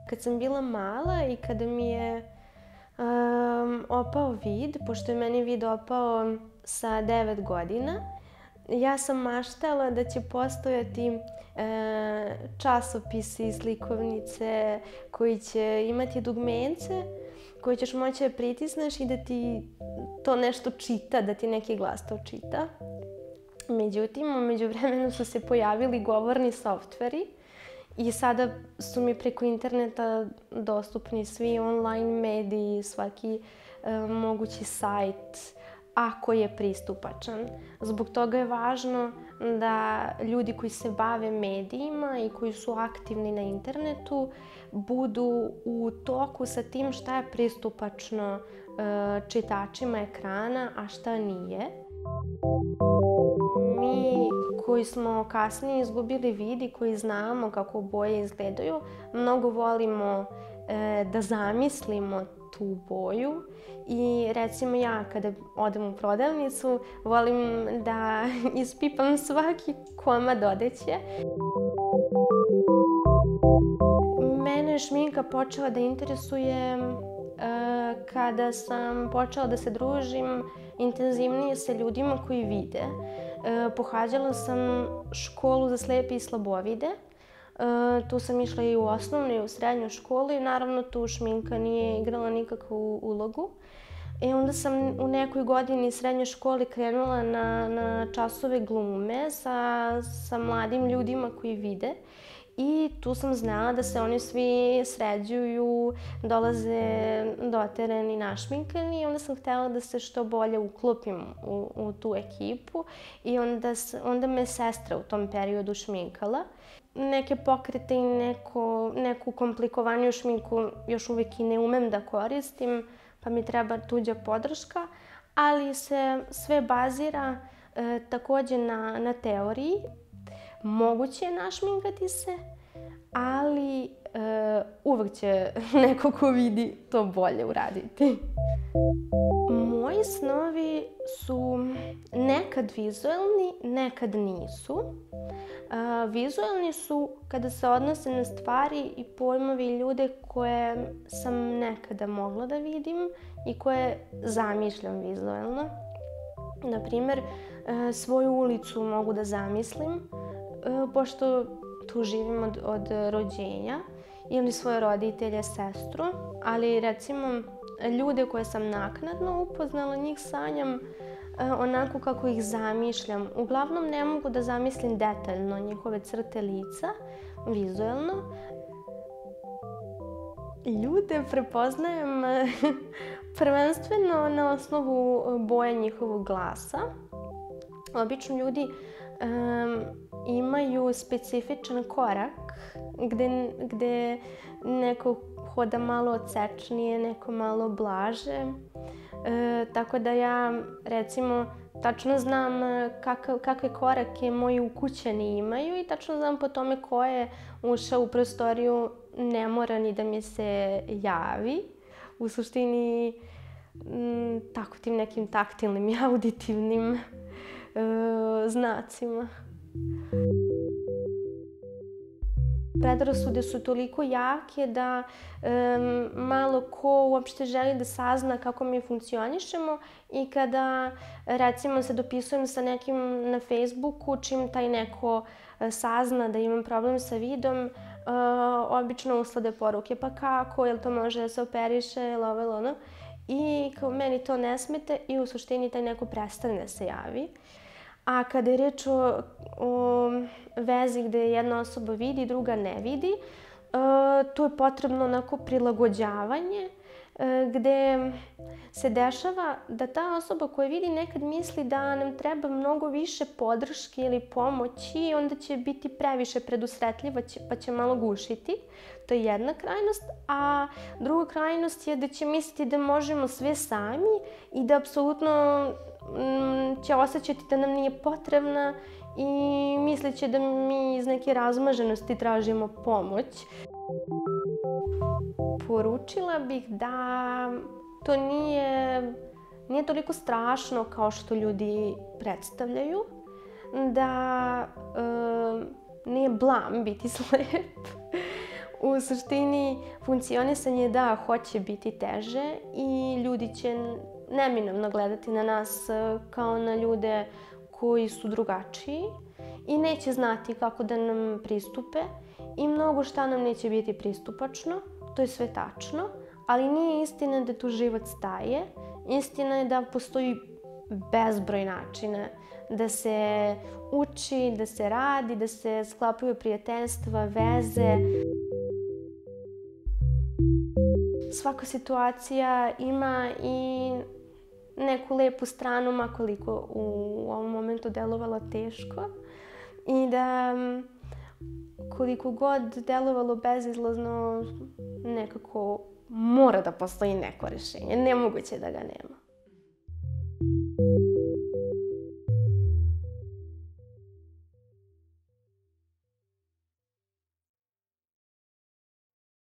kad sam bila mala i kada mi je opao vid, pošto je meni vid opao sa 9 godina, ja sam maštala da će postojati časopisi i slikovnice koji će imati dugmence koje ćeš moći da pritisneš i da ti to nešto čita, da ti neki glas to čita. Međutim, u međuvremenu su se pojavili govorni softveri i sada su mi preko interneta dostupni svi online mediji, svaki mogući sajt, ako je pristupačan. Zbog toga je važno da ljudi koji se bave medijima i koji su aktivni na internetu budu u toku sa tim šta je pristupačno čitačima ekrana, a šta nije. Mi koji smo kasnije izgubili vid i koji znamo kako boje izgledaju, mnogo volimo da zamislimo tu boju i recimo ja kada odem u prodavnicu volim da ispipam svaki komad odeće. Mene je šminka počela da interesuje kada sam počela da se družim intenzivnije sa ljudima koji vide. Pohađala sam školu za slepe i slabovide. Tu sam išla i u osnovnu i u srednju školu i naravno tu šminka nije igrala nikakvu ulogu. I onda sam u nekoj godini srednje škole krenula na časove glume sa mladim ljudima koji vide. I tu sam znala da se oni svi sređuju, dolaze doterani, našminkani i onda sam htjela da se što bolje uklopim u tu ekipu i onda me sestra u tom periodu šminkala. Neke pokrete i neku komplikovaniju šminku još uvijek i ne umem da koristim, pa mi treba tuđa podrška, ali se sve bazira takođe na teoriji. Moguće je našminkati se, ali uvek će neko ko vidi to bolje uraditi. Moji snovi su nekad vizuelni, nekad nisu. Vizuelni su kada se odnose na stvari i pojmovi i ljude koje sam nekada mogla da vidim i koje zamišljam vizuelno. Naprimer, svoju ulicu mogu da zamislim, pošto tu živim od rođenja, ili svoje roditelje, sestru, ali recimo ljude koje sam naknadno upoznala, njih sanjam onako kako ih zamišljam. Uglavnom ne mogu da zamislim detaljno njihove crte lica, vizuelno. Ljude prepoznajem prvenstveno na osnovu boje njihovog glasa. Obično ljudi imaju specifičan korak gde neko hoda malo odsečnije, neko malo blaže. Tako da ja recimo tačno znam kakve korake moji ukućani imaju i tačno znam po tome ko je ušao u prostoriju, ne mora ni da mi se javi. U suštini tako tim nekim taktilnim i auditivnim znacima. Predrasude su toliko jake da malo ko uopšte želi da sazna kako mi funkcionišemo i kada recimo se dopisujem sa nekim na Facebooku, čim taj neko sazna da imam problem sa vidom, obično uslade poruke pa kako, jel to može da se operiše, jel ovo ili ono. I kao meni to ne smete i u suštini taj neko prestane da se javi. A kada je reč o vezi gde jedna osoba vidi, druga ne vidi, tu je potrebno onako prilagođavanje gde se dešava da ta osoba koja vidi nekad misli da nam treba mnogo više podrške ili pomoći i onda će biti previše predusretljiva pa će malo gušiti. To je jedna krajnost, a druga krajnost je da će misliti da možemo sve sami i da apsolutno će osjećati da nam nije potrebna i mislit će da mi iz neke razmaženosti tražimo pomoć. Poručila bih da to nije toliko strašno kao što ljudi predstavljaju, da nije blam biti slep. U suštini, funkcionisanje hoće biti teže i ljudi će neminovno gledati na nas kao na ljude koji su drugačiji i neće znati kako da nam pristupe i mnogo šta nam neće biti pristupačno, to je sve tačno, ali nije istina da tu život staje. Istina je da postoji bezbroj načina da se uči, da se radi, da se sklapaju prijateljstva, veze. Svaka situacija ima i neku lepu stranu, makoliko u ovom momentu delovalo teško. I da koliko god delovalo bezizlazno, nekako mora da postoji neko rešenje. Nemoguće da ga nema.